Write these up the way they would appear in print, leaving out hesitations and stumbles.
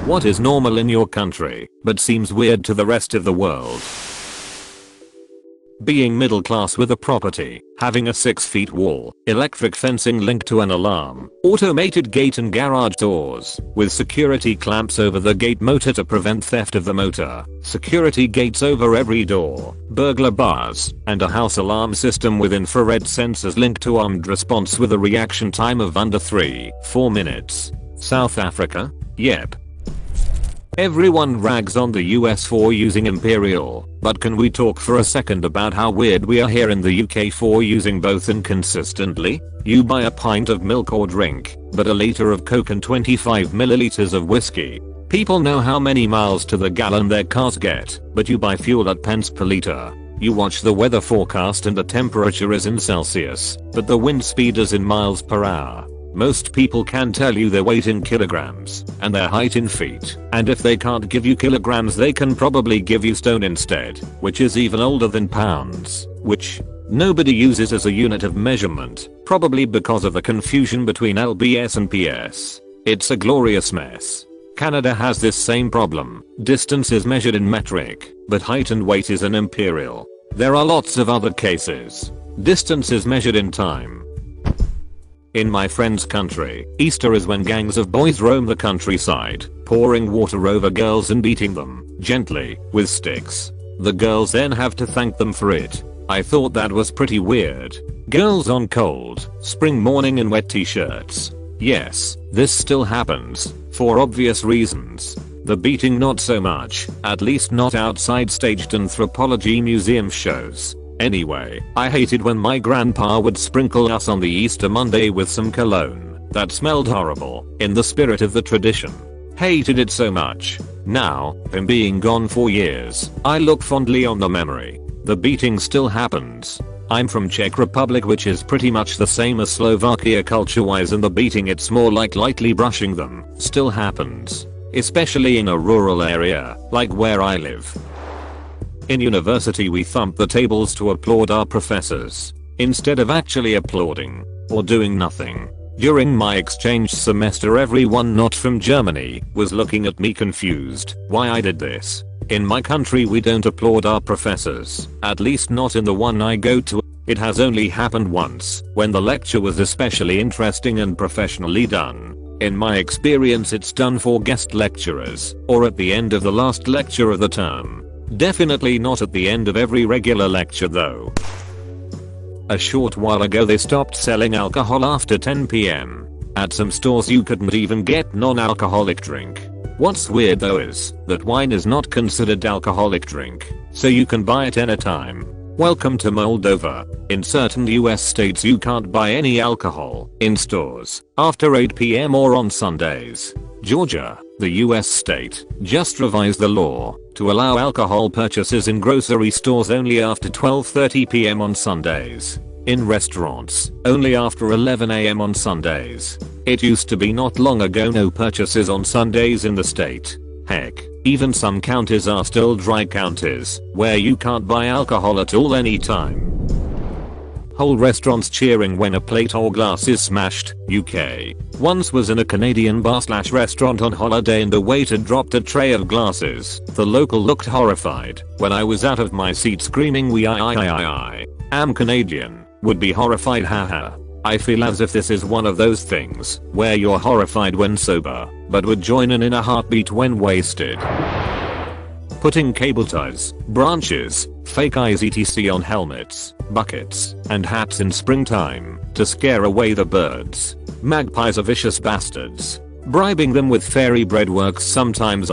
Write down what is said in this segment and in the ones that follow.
What is normal in your country, but seems weird to the rest of the world? Being middle class with a property, having a 6-foot wall, electric fencing linked to an alarm, automated gate and garage doors, with security clamps over the gate motor to prevent theft of the motor, security gates over every door, burglar bars, and a house alarm system with infrared sensors linked to armed response with a reaction time of under 3-4 minutes. South Africa? Yep. Everyone rags on the US for using imperial, but can we talk for a second about how weird we are here in the UK for using both inconsistently? You buy a pint of milk or drink, but a liter of Coke and 25 milliliters of whiskey. People know how many miles to the gallon their cars get, but you buy fuel at pence per liter. You watch the weather forecast and the temperature is in Celsius, but the wind speed is in miles per hour. Most people can tell you their weight in kilograms and their height in feet, and if they can't give you kilograms they can probably give you stone instead, which is even older than pounds, which nobody uses as a unit of measurement, probably because of the confusion between lbs and ps. It's a glorious mess. Canada has this same problem. Distance is measured in metric, but height and weight is in imperial. There are lots of other cases. Distance is measured in time. In my friend's country, Easter is when gangs of boys roam the countryside, pouring water over girls and beating them, gently, with sticks. The girls then have to thank them for it. I thought that was pretty weird. Girls on cold, spring morning in wet t-shirts. Yes, this still happens, for obvious reasons. The beating not so much, at least not outside staged anthropology museum shows. Anyway, I hated when my grandpa would sprinkle us on the Easter Monday with some cologne that smelled horrible, in the spirit of the tradition. Hated it so much. Now, him being gone for years, I look fondly on the memory. The beating still happens. I'm from Czech Republic, which is pretty much the same as Slovakia culture-wise, and the beating, it's more like lightly brushing them, still happens. Especially in a rural area, like where I live. In university we thump the tables to applaud our professors, instead of actually applauding, or doing nothing. During my exchange semester everyone not from Germany was looking at me confused why I did this. In my country we don't applaud our professors, at least not in the one I go to. It has only happened once, when the lecture was especially interesting and professionally done. In my experience it's done for guest lecturers, or at the end of the last lecture of the term. Definitely not at the end of every regular lecture though. A short while ago they stopped selling alcohol after 10 PM. At some stores you couldn't even get non-alcoholic drink. What's weird though is that wine is not considered alcoholic drink, so you can buy it anytime. Welcome to Moldova. In certain US states you can't buy any alcohol in stores after 8 PM or on Sundays. Georgia, the US state, just revised the law to allow alcohol purchases in grocery stores only after 12:30 PM on Sundays. In restaurants, only after 11 AM on Sundays. It used to be not long ago no purchases on Sundays in the state. Heck, even some counties are still dry counties, where you can't buy alcohol at all anytime. Whole restaurants cheering when a plate or glass is smashed. UK. Once was in a Canadian bar/restaurant on holiday and the waiter dropped a tray of glasses. The local looked horrified when I was out of my seat screaming I am Canadian. Would be horrified, haha. I feel as if this is one of those things where you're horrified when sober, but would join in a heartbeat when wasted. Putting cable ties, branches, fake eyes etc on helmets, buckets, and hats in springtime to scare away the birds. Magpies are vicious bastards. Bribing them with fairy bread works sometimes.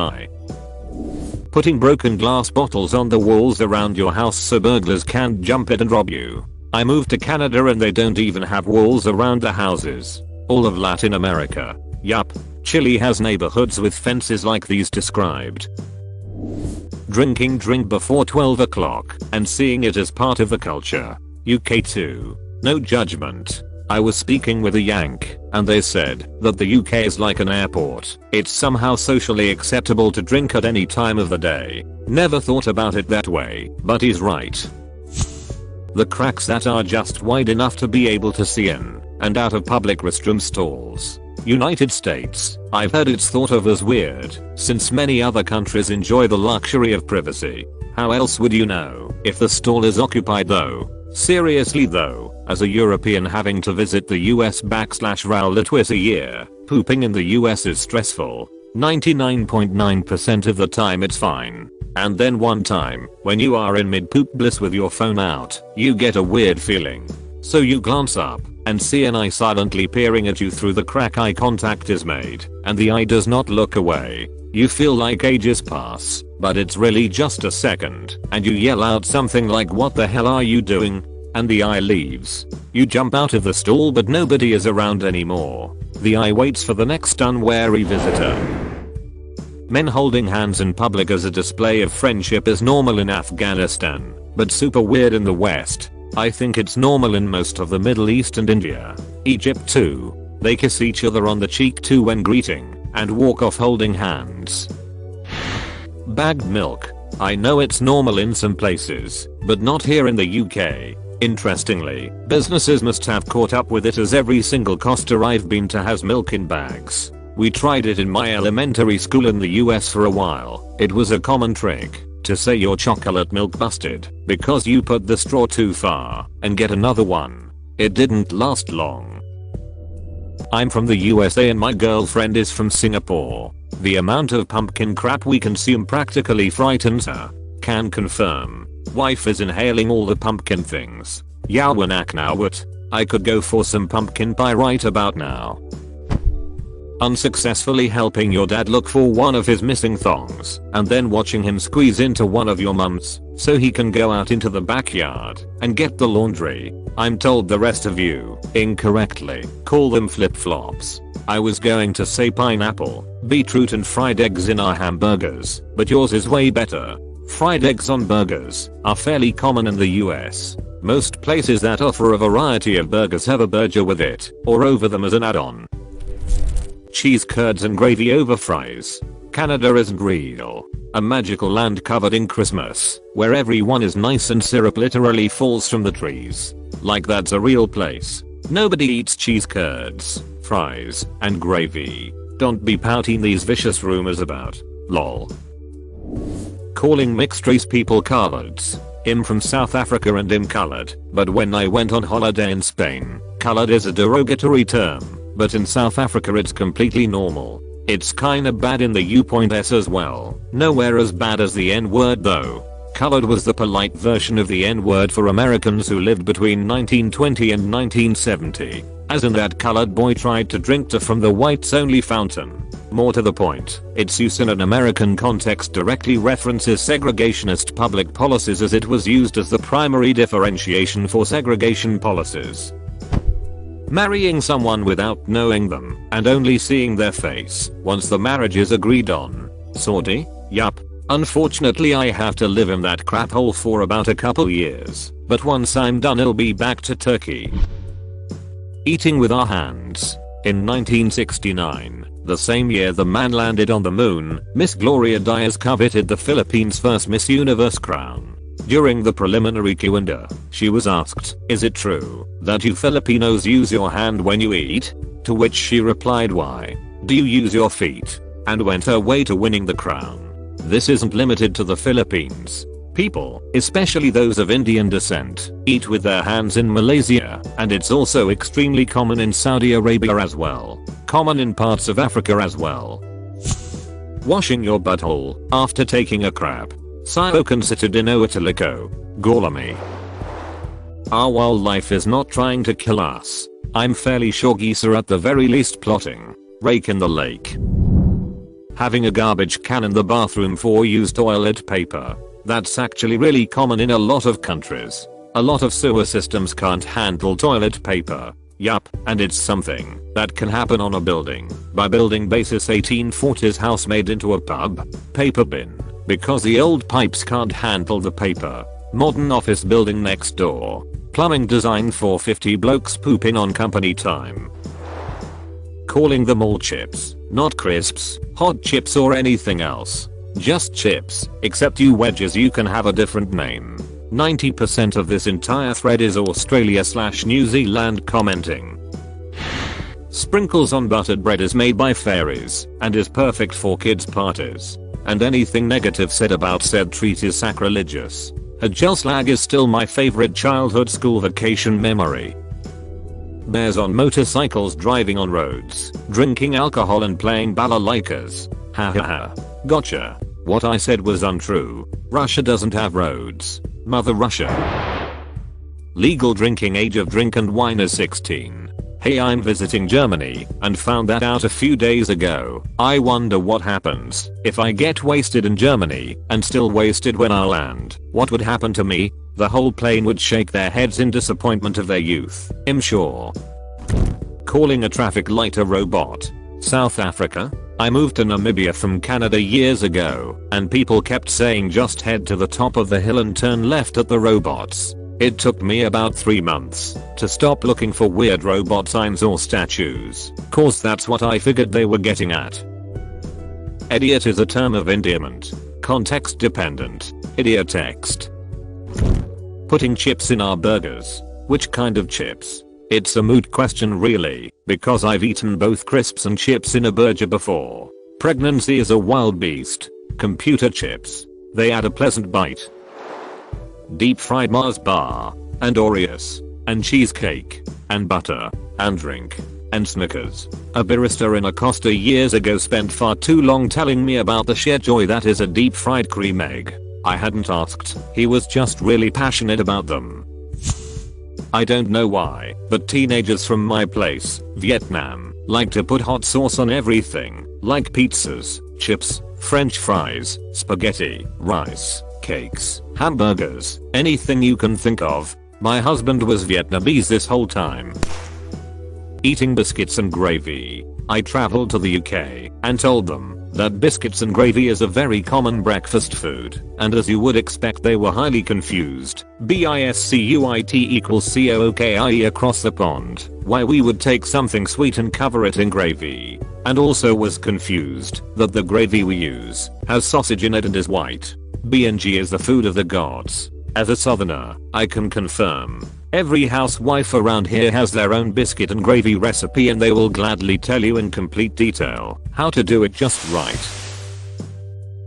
Putting broken glass bottles on the walls around your house so burglars can't jump it and rob you. I moved to Canada and they don't even have walls around the houses. All of Latin America. Yup. Chile has neighborhoods with fences like these described. Drinking drink before 12 o'clock and seeing it as part of the culture. UK too. No judgment. I was speaking with a Yank, and they said that the UK is like an airport. It's somehow socially acceptable to drink at any time of the day. Never thought about it that way, but he's right. The cracks that are just wide enough to be able to see in and out of public restroom stalls. United States. I've heard it's thought of as weird, since many other countries enjoy the luxury of privacy. How else would you know if the stall is occupied though? Seriously though, as a European having to visit the US/RAL twice a year, pooping in the US is stressful. 99.9% of the time it's fine. And then one time, when you are in mid-poop bliss with your phone out, you get a weird feeling. So you glance up and see an eye silently peering at you through the crack. Eye contact is made, and the eye does not look away. You feel like ages pass, but it's really just a second, and you yell out something like, "What the hell are you doing?" And the eye leaves. You jump out of the stall, but nobody is around anymore. The eye waits for the next unwary visitor. Men holding hands in public as a display of friendship is normal in Afghanistan, but super weird in the West. I think it's normal in most of the Middle East and India. Egypt too. They kiss each other on the cheek too when greeting, and walk off holding hands. Bagged milk. I know it's normal in some places, but not here in the UK. Interestingly, businesses must have caught up with it, as every single Costa I've been to has milk in bags. We tried it in my elementary school in the US for a while. It was a common trick to say your chocolate milk busted because you put the straw too far and get another one. It didn't last long. I'm from the USA and my girlfriend is from Singapore. The amount of pumpkin crap we consume practically frightens her. Can confirm. Wife is inhaling all the pumpkin things. Yawanak now what? I could go for some pumpkin pie right about now. Unsuccessfully helping your dad look for one of his missing thongs and then watching him squeeze into one of your mum's so he can go out into the backyard and get the laundry. I'm told the rest of you incorrectly call them flip-flops. I was going to say pineapple, beetroot and fried eggs in our hamburgers, but yours is way better. Fried eggs on burgers are fairly common in the US. Most places that offer a variety of burgers have a burger with it or over them as an add-on. Cheese curds and gravy over fries. Canada isn't real. A magical land covered in Christmas, where everyone is nice and syrup literally falls from the trees. Like that's a real place. Nobody eats cheese curds, fries, and gravy. Don't be pouting these vicious rumors about. Lol. Calling mixed race people coloured. I'm from South Africa and I'm coloured, but when I went on holiday in Spain, coloured is a derogatory term. But in South Africa it's completely normal. It's kinda bad in the U.S as well. Nowhere as bad as the N-word though. Colored was the polite version of the N-word for Americans who lived between 1920 and 1970. As in that colored boy tried to drink from the whites only fountain. More to the point, its use in an American context directly references segregationist public policies, as it was used as the primary differentiation for segregation policies. Marrying someone without knowing them and only seeing their face once the marriage is agreed on. Saudi? Yup. Unfortunately I have to live in that crap hole for about a couple years, but once I'm done I'll be back to Turkey. Eating with our hands. In 1969, the same year the man landed on the moon, Miss Gloria Diaz coveted the Philippines' first Miss Universe crown. During the preliminary Q&A, she was asked, "Is it true that you Filipinos use your hand when you eat?" To which she replied, "Why do you use your feet?" and went her way to winning the crown. This isn't limited to the Philippines. People, especially those of Indian descent, eat with their hands in Malaysia, and it's also extremely common in Saudi Arabia as well. Common in parts of Africa as well. Washing your butthole after taking a crap. Sio considered in Oataliko, Gorlami. Our wildlife is not trying to kill us. I'm fairly sure geese are at the very least plotting. Rake in the lake. Having a garbage can in the bathroom for used toilet paper. That's actually really common in a lot of countries. A lot of sewer systems can't handle toilet paper. Yup, and it's something that can happen on a building by building basis 1840s house made into a pub. Paper bin. Because the old pipes can't handle the paper. Modern office building next door. Plumbing designed for 50 blokes pooping on company time. Calling them all chips, not crisps, hot chips or anything else. Just chips, except you wedges you can have a different name. 90% of this entire thread is Australia/New Zealand commenting. Sprinkles on buttered bread is made by fairies and is perfect for kids' parties. And anything negative said about said treat is sacrilegious. A gel slag is still my favorite childhood school vacation memory. Bears on motorcycles driving on roads, drinking alcohol and playing balalaikas. Ha ha ha. Gotcha. What I said was untrue. Russia doesn't have roads. Mother Russia. Legal drinking age of drink and wine is 16. Hey, I'm visiting Germany and found that out a few days ago. I wonder what happens if I get wasted in Germany and still wasted when I land. What would happen to me? The whole plane would shake their heads in disappointment of their youth, I'm sure. Calling a traffic light a robot. South Africa? I moved to Namibia from Canada years ago, and people kept saying just head to the top of the hill and turn left at the robots. It took me about 3 months to stop looking for weird robot signs or statues, cause that's what I figured they were getting at. Idiot is a term of endearment. Context dependent. Idiotext. Putting chips in our burgers. Which kind of chips? It's a moot question really, because I've eaten both crisps and chips in a burger before. Pregnancy is a wild beast. Computer chips. They add a pleasant bite. Deep fried Mars bar, and Oreos, and cheesecake, and butter, and drink, and Snickers. A barista in a Costa years ago spent far too long telling me about the sheer joy that is a deep fried cream egg. I hadn't asked, he was just really passionate about them. I don't know why, but teenagers from my place, Vietnam, like to put hot sauce on everything, like pizzas, chips, french fries, spaghetti, rice, cakes, hamburgers, anything you can think of. My husband was Vietnamese this whole time. Eating biscuits and gravy. I traveled to the UK and told them that biscuits and gravy is a very common breakfast food, and as you would expect they were highly confused. Biscuit equals cookie across the pond, why we would take something sweet and cover it in gravy, and also was confused that the gravy we use has sausage in it and is white. B&G is the food of the gods. As a southerner, I can confirm. Every housewife around here has their own biscuit and gravy recipe and they will gladly tell you in complete detail how to do it just right.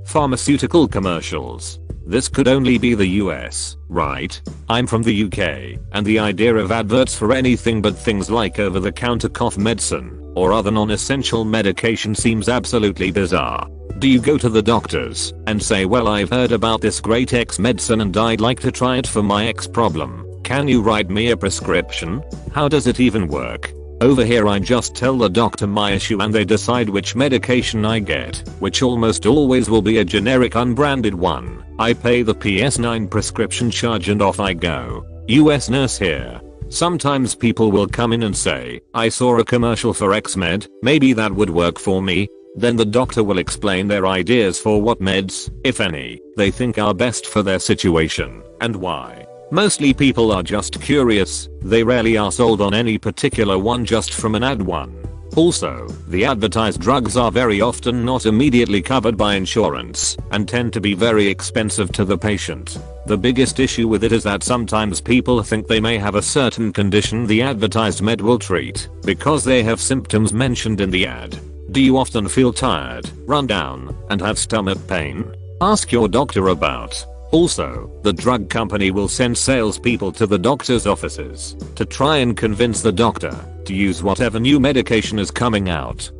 Pharmaceutical commercials. This could only be the US, right? I'm from the UK, and the idea of adverts for anything but things like over-the-counter cough medicine or other non-essential medication seems absolutely bizarre. Do you go to the doctors and say, well, I've heard about this great X medicine and I'd like to try it for my X problem. Can you write me a prescription? How does it even work? Over here I just tell the doctor my issue and they decide which medication I get, which almost always will be a generic unbranded one. I pay the PS9 prescription charge and off I go. US nurse here. Sometimes people will come in and say, I saw a commercial for X-Med, maybe that would work for me. Then the doctor will explain their ideas for what meds, if any, they think are best for their situation, and why. Mostly people are just curious, they rarely are sold on any particular one just from an ad one. Also, the advertised drugs are very often not immediately covered by insurance, and tend to be very expensive to the patient. The biggest issue with it is that sometimes people think they may have a certain condition the advertised med will treat, because they have symptoms mentioned in the ad. Do you often feel tired, run down, and have stomach pain? Ask your doctor about. Also, the drug company will send salespeople to the doctor's offices to try and convince the doctor to use whatever new medication is coming out.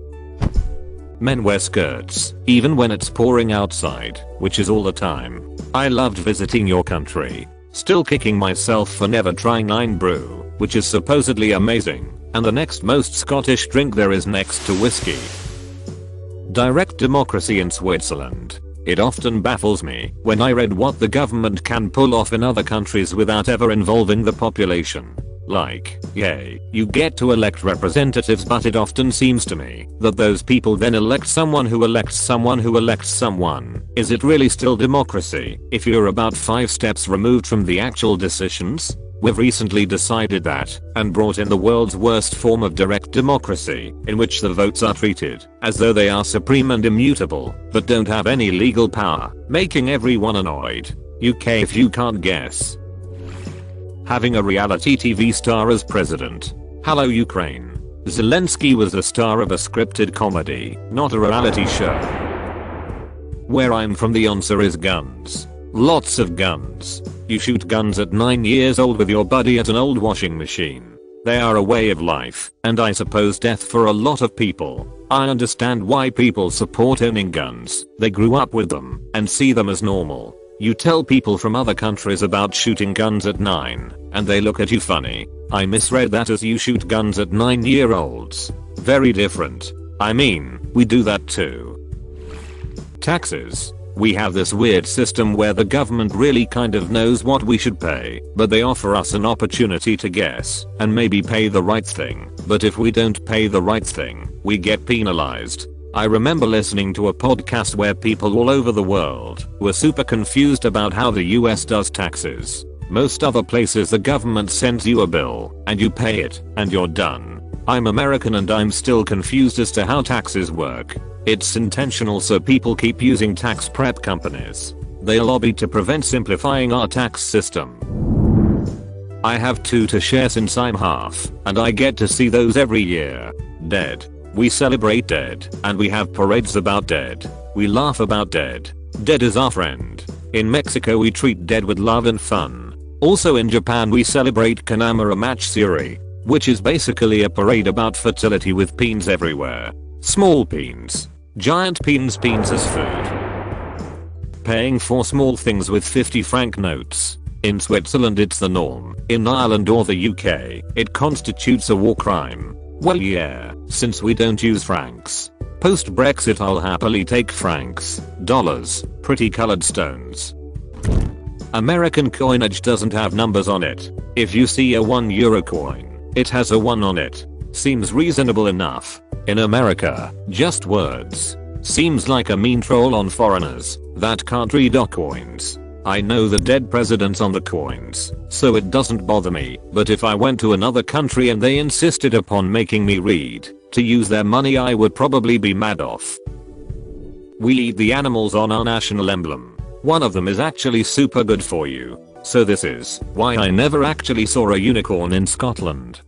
Men wear skirts, even when it's pouring outside, which is all the time. I loved visiting your country. Still kicking myself for never trying Nine Brew, which is supposedly amazing, and the next most Scottish drink there is next to whiskey. Direct democracy in Switzerland. It often baffles me when I read what the government can pull off in other countries without ever involving the population. Like, yay, you get to elect representatives, but it often seems to me that those people then elect someone who elects someone who elects someone. Is it really still democracy if you're about 5 steps removed from the actual decisions? We've recently decided that and brought in the world's worst form of direct democracy, in which the votes are treated as though they are supreme and immutable, but don't have any legal power, making everyone annoyed. UK if you can't guess. Having a reality TV star as president. Hello Ukraine. Zelensky was the star of a scripted comedy, not a reality show. Where I'm from, the answer is guns. Lots of guns. You shoot guns at 9 years old with your buddy at an old washing machine. They are a way of life, and I suppose death for a lot of people. I understand why people support owning guns. They grew up with them and see them as normal. You tell people from other countries about shooting guns at 9, and they look at you funny. I misread that as you shoot guns at 9-year-olds. Very different. I mean, we do that too. Taxes. We have this weird system where the government really kind of knows what we should pay, but they offer us an opportunity to guess and maybe pay the right thing. But if we don't pay the right thing, we get penalized. I remember listening to a podcast where people all over the world were super confused about how the US does taxes. Most other places the government sends you a bill and you pay it and you're done. I'm American and I'm still confused as to how taxes work. It's intentional, so people keep using tax prep companies. They lobby to prevent simplifying our tax system. I have 2 to share since I'm half, and I get to see those every year. Dead. We celebrate dead, and we have parades about dead. We laugh about dead. Dead is our friend. In Mexico we treat dead with love and fun. Also in Japan we celebrate Kanamura Matsuri, which is basically a parade about fertility with peens everywhere. Small peens. Giant peens as food. Paying for small things with 50 franc notes. In Switzerland it's the norm. In Ireland or the UK, it constitutes a war crime. Well yeah, since we don't use francs. Post Brexit I'll happily take francs, dollars, pretty colored stones. American coinage doesn't have numbers on it. If you see a €1 coin, it has a 1 on it. Seems reasonable enough. In America, just words. Seems like a mean troll on foreigners that can't read our coins. I know the dead presidents on the coins, so it doesn't bother me, but if I went to another country and they insisted upon making me read to use their money, I would probably be mad off. We eat the animals on our national emblem. One of them is actually super good for you. So this is why I never actually saw a unicorn in Scotland.